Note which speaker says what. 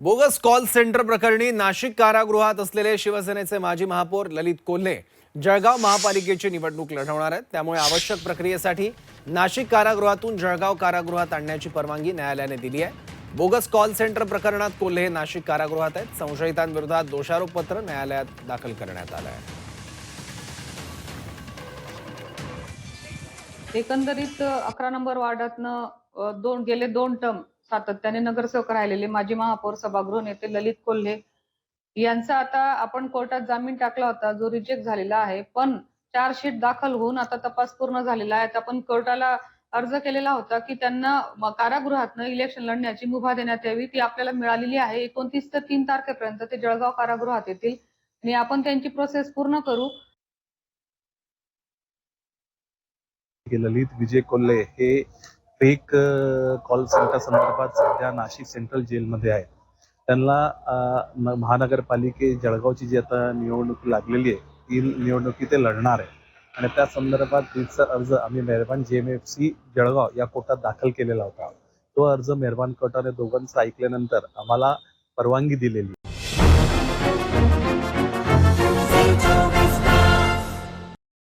Speaker 1: Bogus call centre प्रकरणी नाशिक कारागृहात असलेले शिवसेनेचे माजी महापौर ललित कोल्हे जळगाव महापालिकेची निवडणूक लढवणार आहेत। त्यामुळे आवश्यक प्रक्रियेसाठी नाशिक कारागृहातून जळगाव कारागृहात आणण्याची परवानगी न्यायालयाने दिली आहे। बोगस कॉल सेंटर प्रकरणात कोल्हे नाशिक कारागृहात आहेत। संशयितांविरोधात दोषारोपपत्र न्यायालयात दाखल करण्यात आलं आहे।
Speaker 2: एकंदरीत 11 नंबर वार्डातनं गेले 2 टर्म सातत्याने नगरसेवक राहिलेले माजी महापौर सभागृह नेते ललित कोल्हे यांचा आता आपण कोर्टात जामीन टाकला होता, जो रिजेक्ट झालेला आहे। पण चार्जशीट दाखल होऊन आता तपास पूर्ण झालेला आहे। आपण कोर्टाला अर्ज केलेला होता की त्यांना कारागृहातनं इलेक्शन लढण्याची मुभा देण्यात यावी, ती आपल्याला मिळालेली आहे। 29 ते 3 तारखेपर्यंत ते जळगाव कारागृहात येतील आणि आपण त्यांची प्रोसेस पूर्ण करू।
Speaker 3: ललित विजय कोल्हे हे फेक कॉल सेंटर संदर्भात सध्या नाशिक सेंट्रल जेलमध्ये आहे। त्यांना महानगरपालिके जळगावची जी आता निवडणूक लागलेली आहे ती निवडणुकी ते लढणार आहे आणि त्या संदर्भात रितसर अर्ज आम्ही मेहरबान JMFC जळगाव या कोर्टात दाखल केलेला होता। तो अर्ज मेहरबान कोर्टाने दोघांचं ऐकल्यानंतर आम्हाला परवानगी दिलेली।